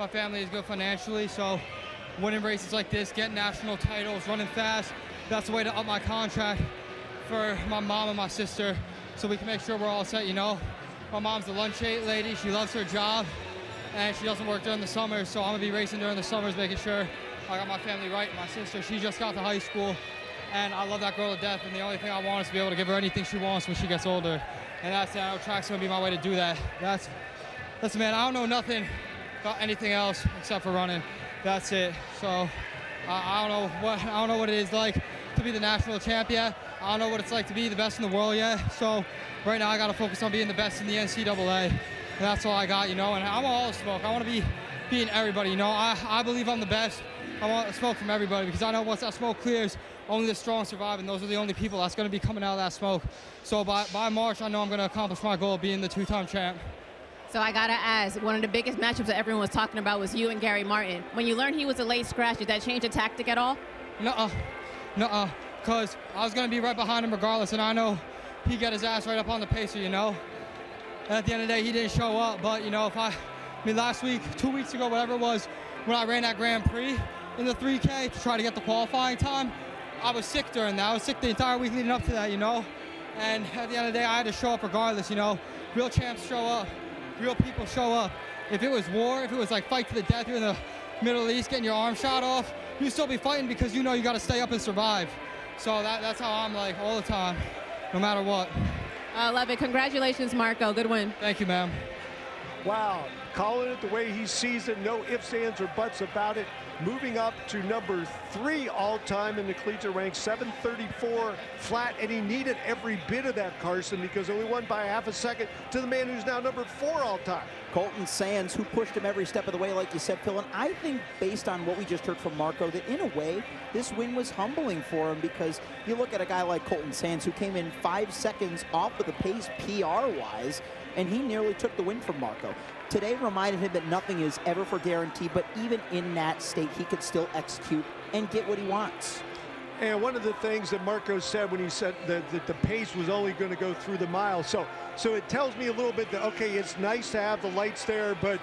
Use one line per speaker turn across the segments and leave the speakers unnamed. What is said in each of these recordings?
my family is good financially, so winning races like this, getting national titles, running fast, that's the way to up my contract for my mom and my sister, so we can make sure we're all set, you know. My mom's a lunch lady, she loves her job, and she doesn't work during the summers, so I'm gonna be racing during the summers, making sure I got my family right. My sister, she just got to high school, and I love that girl to death, and the only thing I want is to be able to give her anything she wants when she gets older, and that's it. I know track's gonna be my way to do that. That's man, I don't know nothing about anything else except for running. That's it. So I don't know what it is like to be the national champion. I don't know what it's like to be the best in the world yet. So right now I got to focus on being the best in the NCAA. And that's all I got, you know. And I want all the smoke. I want to be beating everybody, you know. I believe I'm the best. I want smoke from everybody because I know once that smoke clears, only the strong survive, and those are the only people that's going to be coming out of that smoke. So by March, I know I'm going to accomplish my goal of being the two-time champ.
So I gotta ask, one of the biggest matchups that everyone was talking about was you and Gary Martin. When you learned he was a late scratch, did that change the tactic at all?
Nuh-uh, because I was gonna be right behind him regardless, and I know he got his ass right up on the pacer, you know? And at the end of the day, he didn't show up, but you know, I mean, last week, 2 weeks ago, whatever it was, when I ran that Grand Prix in the 3K to try to get the qualifying time, I was sick during that. I was sick the entire week leading up to that, you know? And at the end of the day, I had to show up regardless, you know? Real champs show up. Real people show up. If it was war, if it was like fight to the death, you're in the Middle East getting your arm shot off, you'd still be fighting because you know you got to stay up and survive. So that's how I'm like all the time, no matter what.
I love it. Congratulations, Marco. Good win.
Thank you, ma'am.
Wow, calling it the way he sees it, no ifs, ands, or buts about it. Moving up to number 3 all-time in the collegiate ranks, 734 flat, and he needed every bit of that, Carson, because only won by half a second to the man who's now number 4 all-time.
Colton Sands, who pushed him every step of the way, like you said, Phil. And I think, based on what we just heard from Marco, that in a way, this win was humbling for him, because you look at a guy like Colton Sands, who came in 5 seconds off of the pace PR-wise, and he nearly took the win from Marco. Today reminded him that nothing is ever for guarantee, but even in that state, he could still execute and get what he wants.
And one of the things that Marco said when he said that the pace was only going to go through the mile. So it tells me a little bit that, okay, it's nice to have the lights there, but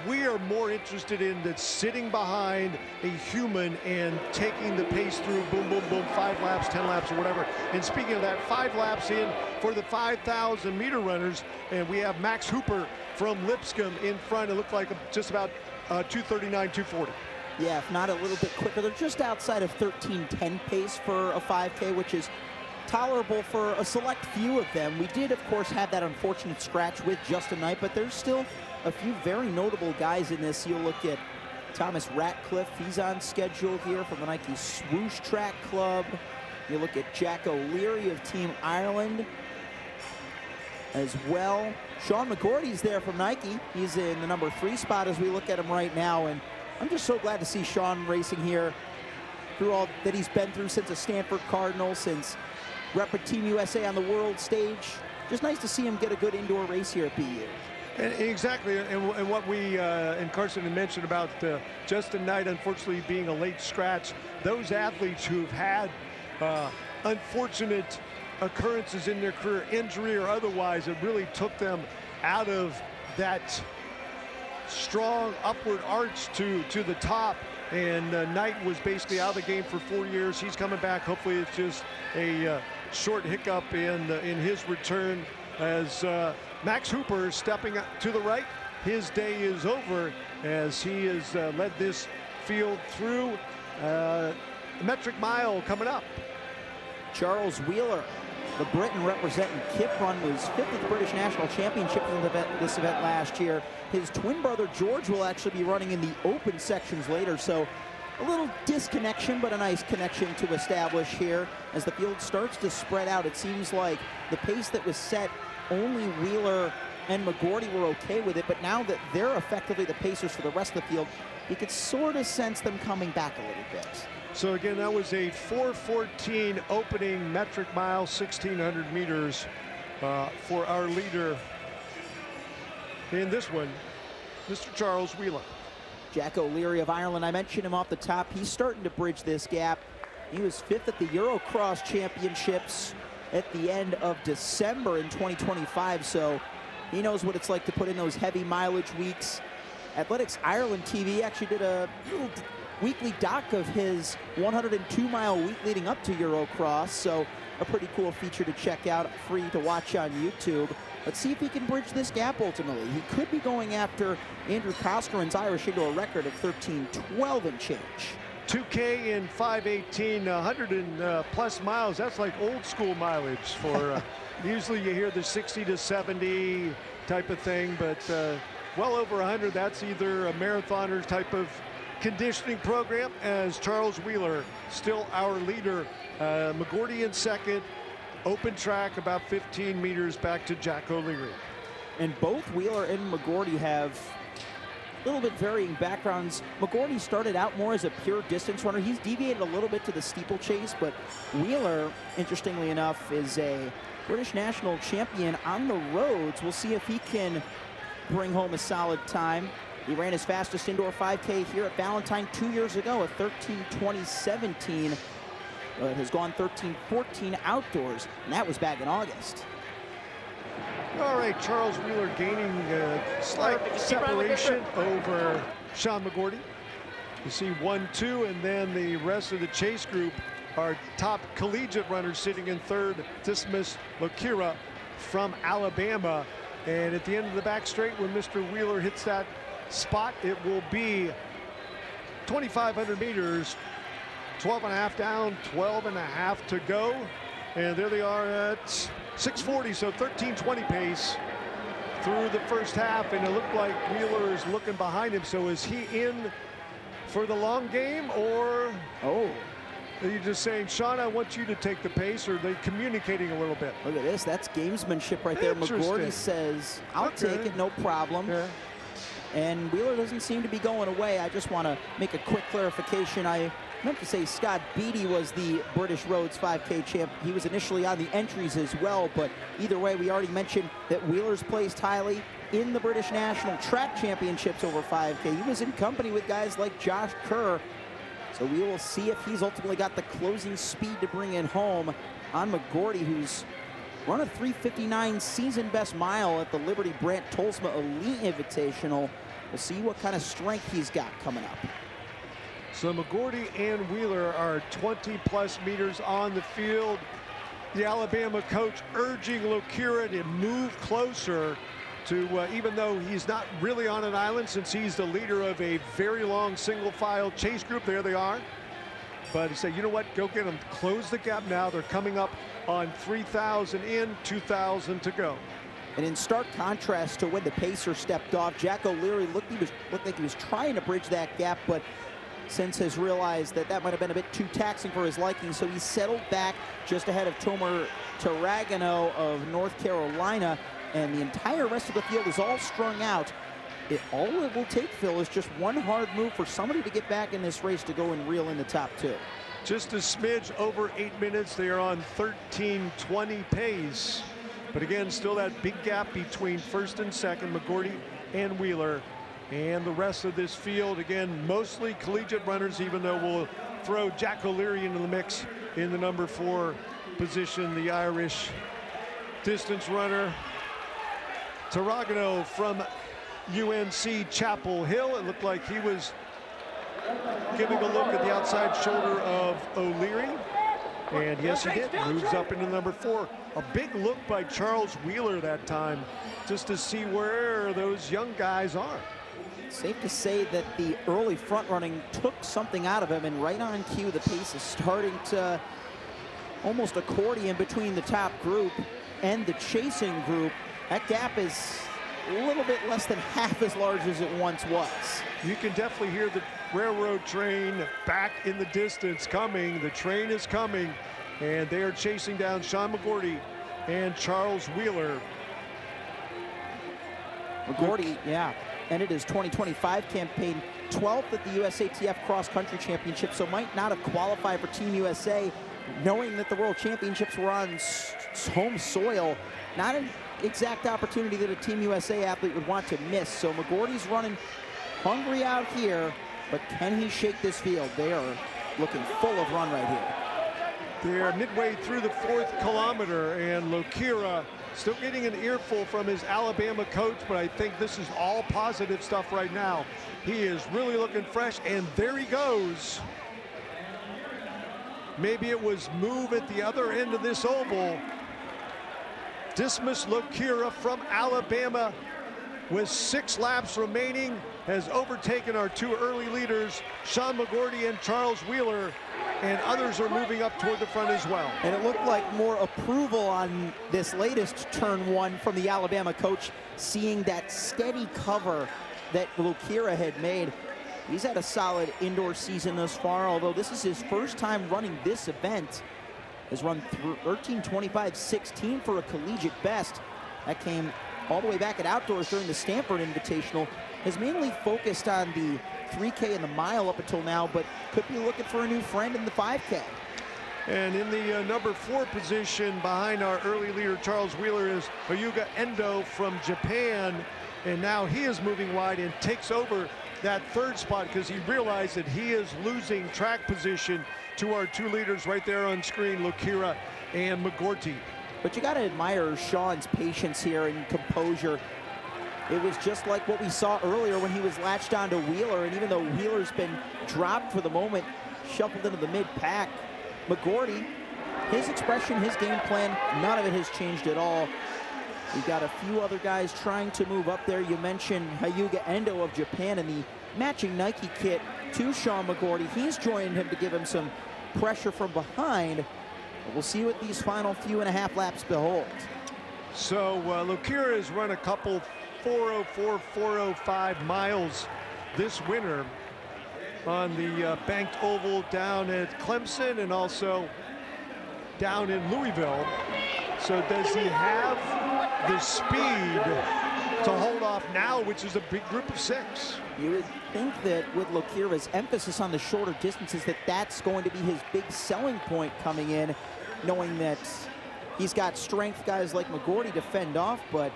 we are more interested in that sitting behind a human and taking the pace through, boom, boom, boom, 5 laps, 10 laps, or whatever. And speaking of that, 5 laps in for the 5,000 meter runners, and we have Max Hooper from Lipscomb in front. It looked like just about 2:39, 2:40.
Yeah, if not a little bit quicker. They're just outside of 13:10 pace for a 5K, which is tolerable for a select few of them. We did, of course, have that unfortunate scratch with Justin Knight, but there's still a few very notable guys in this. You'll look at Thomas Ratcliffe. He's on schedule here from the Nike Swoosh Track Club. You look at Jack O'Leary of Team Ireland as well. Sean McGordy's there from Nike. He's in the number 3 spot as we look at him right now, and I'm just so glad to see Sean racing here through all that he's been through since a Stanford Cardinal, since repping Team USA on the world stage. Just nice to see him get a good indoor race here at BU.
And exactly, and what we and Carson had mentioned about Justin Knight unfortunately being a late scratch. Those athletes who've had unfortunate occurrences in their career, injury or otherwise, it really took them out of that strong upward arch to the top. And Knight was basically out of the game for 4 years. He's coming back. Hopefully it's just a short hiccup in his return, as Max Hooper is stepping up to the right. His day is over as he has led this field through the metric mile coming up.
Charles Wheeler, the Briton representing Kip Run, was 5th at the British National Championship in this event last year. His twin brother George will actually be running in the open sections later, so a little disconnection, but a nice connection to establish here as the field starts to spread out. It seems like the pace that was set, only Wheeler and McGordy were okay with it, but now that they're effectively the pacers for the rest of the field, you could sort of sense them coming back a little bit.
So again, that was a 4:14 opening metric mile, 1,600 meters for our leader in this one, Mr. Charles Wheeler.
Jack O'Leary of Ireland, I mentioned him off the top. He's starting to bridge this gap. He was 5th at the Eurocross Championships at the end of December in 2025, so he knows what it's like to put in those heavy mileage weeks Athletics Ireland TV actually did a little weekly doc of his 102-mile week leading up to Eurocross, so a pretty cool feature to check out, free to watch on YouTube. Let's see if he can bridge this gap ultimately. He could be going after Andrew Coscaren's Irish into a record of 13:12 and change.
2K in 5:18, 100 and plus miles. That's like old school mileage for, usually you hear the 60 to 70 type of thing, but well over 100, that's either a marathoner's type of conditioning program, as Charles Wheeler, still our leader. McGordy in second, open track about 15 meters back to Jack O'Leary.
And both Wheeler and McGordy have a little bit varying backgrounds. McGordy started out more as a pure distance runner. He's deviated a little bit to the steeplechase, but Wheeler, interestingly enough, is a British national champion on the roads. We'll see if he can bring home a solid time. He ran his fastest indoor 5K here at Valentine 2 years ago at 13:20:17. It has gone 13:14 outdoors, and that was back in August.
All right, Charles Wheeler gaining slight separation over Sean McGordy. You see 1-2, and then the rest of the chase group, our top collegiate runners sitting in third, Dismus Lokira from Alabama. And at the end of the back straight, when Mr. Wheeler hits that spot, it will be 2,500 meters, 12 and a half down, 12 and a half to go. And there they are at 6:40, so 13:20 pace through the first half. And it looked like Wheeler is looking behind him. So is he in for the long game, or are you just saying, Sean, I want you to take the pace, or are they communicating a little bit?
Look at this, that's gamesmanship right there. McGordy says, I'll take it, no problem.
Yeah.
And Wheeler doesn't seem to be going away. I just want to make a quick clarification. I meant to say Scott Beattie was the British Roads 5K champ. He was initially on the entries as well, but either way, we already mentioned that Wheeler's placed highly in the British National Track Championships over 5K. He was in company with guys like Josh Kerr. So we will see if he's ultimately got the closing speed to bring it home on McGordy, who's run a 3:59 season best mile at the Liberty Brandt Tolsma Elite Invitational. We'll see what kind of strength he's got coming up.
So McGordy and Wheeler are 20+ meters on the field. The Alabama coach urging Lokira to move closer to, even though he's not really on an island since he's the leader of a very long single file chase group. There they are. But he said, you know what, go get them, close the gap now. They're coming up on 3,000 in, 2,000 to go.
And in stark contrast to when the pacer stepped off, Jack O'Leary looked like he was trying to bridge that gap, but since has realized that that might have been a bit too taxing for his liking, so he settled back just ahead of Tomer Tarragano of North Carolina, and the entire rest of the field is all strung out. All it will take, Phil, is just one hard move for somebody to get back in this race to go and reel in the top two.
Just a smidge over 8 minutes. They are on 13:20 pace. But again, still that big gap between first and second, McGordy and Wheeler. And the rest of this field, again, mostly collegiate runners, even though we'll throw Jack O'Leary into the mix in the number 4 position, the Irish distance runner. Tarragano from UNC Chapel Hill. It looked like he was giving a look at the outside shoulder of O'Leary. And yes, he did. Moves up into number 4. A big look by Charles Wheeler that time, just to see where those young guys are.
Safe to say that the early front running took something out of him, and right on cue, the pace is starting to almost accordion between the top group and the chasing group. That gap is a little bit less than half as large as it once was.
You can definitely hear the railroad train back in the distance coming. The train is coming, and they are chasing down Sean McGordy and Charles Wheeler.
McGordy, yeah, ended his 2025 campaign 12th at the USATF Cross Country Championship, so might not have qualified for Team USA, knowing that the World Championships were on home soil. Not an exact opportunity that a Team USA athlete would want to miss. So McGordy's running hungry out here, but can he shake this field? They are looking full of run right here.
They're midway through the 4th kilometer, and Lokira Still getting an earful from his Alabama coach, but I think this is all positive stuff right now. He is really looking fresh, and there he goes. Maybe it was move at the other end of this oval. Dismus Lokira from Alabama, with 6 laps remaining, has overtaken our 2 early leaders, Sean McGorty and Charles Wheeler, and others are moving up toward the front as well.
And it looked like more approval on this latest turn 1 from the Alabama coach, seeing that steady cover that Lokira had made. He's had a solid indoor season thus far, although this is his first time running this event. Has run 13:25.16 for a collegiate best. That came all the way back at outdoors during the Stanford Invitational. Has mainly focused on the 3K and the mile up until now, but could be looking for a new friend in the 5K.
And in the number 4 position behind our early leader Charles Wheeler is Hyuga Endo from Japan, and now he is moving wide and takes over that 3rd spot because he realized that he is losing track position to our 2 leaders right there on screen, Lokira and McGorty.
But you got to admire Sean's patience here and composure. It was just like what we saw earlier when he was latched onto Wheeler, and even though Wheeler's been dropped for the moment, shuffled into the mid-pack, McGorty, his expression, his game plan, none of it has changed at all. We've got a few other guys trying to move up there. You mentioned Hyuga Endo of Japan and the matching Nike kit to Sean McGorty. He's joined him to give him some pressure from behind. But we'll see what these final few and a half laps behold.
So Lokira has run a couple 4:04, 4:05 miles this winter on the banked oval down at Clemson and also down in Louisville. So does he have the speed to hold off now, which is a big group of 6?
You would think that with Lokira's emphasis on the shorter distances, that that's going to be his big selling point coming in, knowing that he's got strength guys like McGorty to fend off, but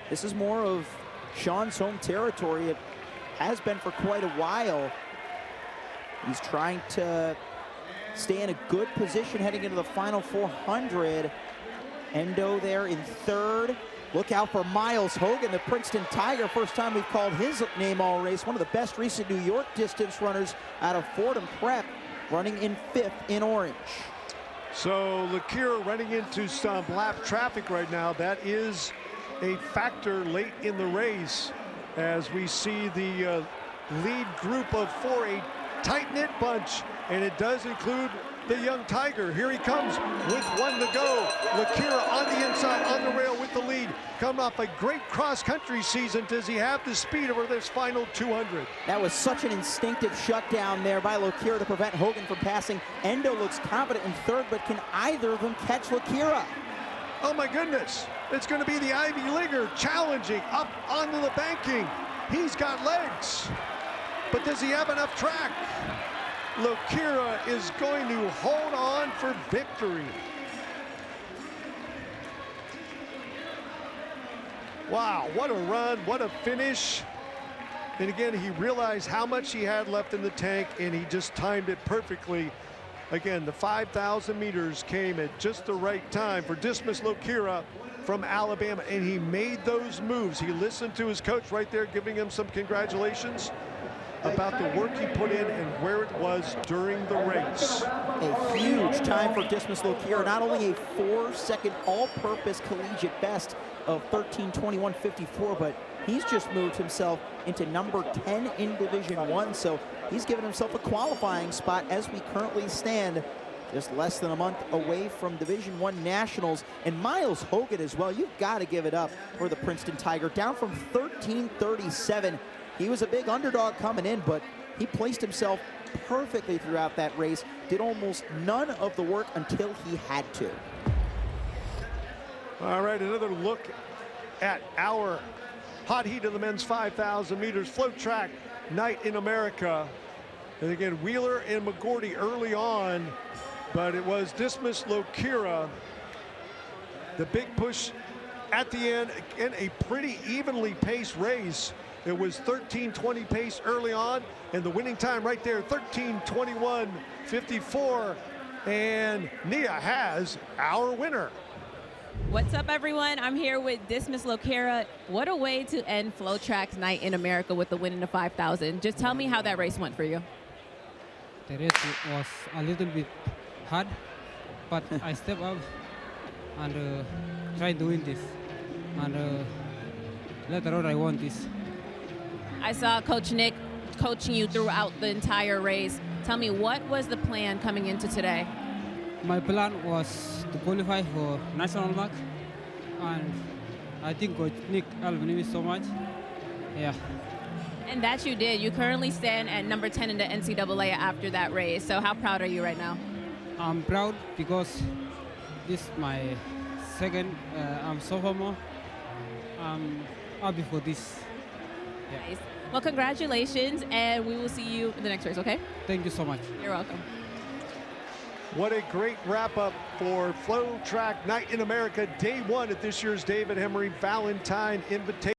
this is more of Sean's home territory. It has been for quite a while. He's trying to stay in a good position heading into the final 400. Endo there in 3rd. Look out for Myles Hogan, the Princeton Tiger. First time we've called his name all race. One of the best recent New York distance runners out of Fordham Prep, running in 5th in orange.
So Lokira running into some lap traffic right now. That is a factor late in the race as we see the lead group of 4, a tight-knit bunch, and it does include the young Tiger. Here he comes with 1 to go. Lokira on the inside, on the rail with the lead. Coming off a great cross-country season. Does he have the speed over this final 200?
That was such an instinctive shutdown there by Lokira to prevent Hogan from passing. Endo looks confident in 3rd, but can either of them catch Lokira?
Oh my goodness. It's going to be the Ivy Leaguer challenging up onto the banking. He's got legs, but does he have enough track? Lokira is going to hold on for victory. Wow, what a run, what a finish. And again, he realized how much he had left in the tank, and he just timed it perfectly. Again, the 5,000 meters came at just the right time for Dismus Lokira from Alabama, and he made those moves. He listened to his coach right there, giving him some congratulations about the work he put in and where it was during the race.
A huge time for Dismus Lokira, not only a 4-second all-purpose collegiate best of 13:21.54, but he's just moved himself into number 10 in Division I, so he's given himself a qualifying spot as we currently stand, just less than a month away from Division I Nationals. And Myles Hogan as well, you've got to give it up for the Princeton Tiger, down from 13:37. He was a big underdog coming in, but he placed himself perfectly throughout that race, did almost none of the work until he had to.
All right, another look at our hot heat of the men's 5,000 meters FloTrack night in America. And again, Wheeler and McGorty early on, but it was Dismus Lokira, the big push at the end. Again, a pretty evenly paced race. It was 13:20 pace early on, and the winning time right there, 13:21.54. And Nia has our winner.
What's up, everyone? I'm here with Dismus Lokira. What a way to end FloTrack's night in America with the win in the 5,000. Just tell me how that race went for you.
The race was a little bit hard, but I stepped up and tried to win this. And later on, I won this.
I saw Coach Nick coaching you throughout the entire race. Tell me, what was the plan coming into today?
My plan was to qualify for national mark, and I think Coach Nick helped me so much. Yeah.
And that you did. You currently stand at number 10 in the NCAA after that race. So how proud are you right now?
I'm proud because this is my second. I'm sophomore. I'm happy for this. Yeah.
Nice. Well, congratulations, and we will see you in the next race, okay?
Thank you so much.
You're welcome.
What a great wrap-up for FloTrack Night in America, day one at this year's David Emery Valentine Invitation.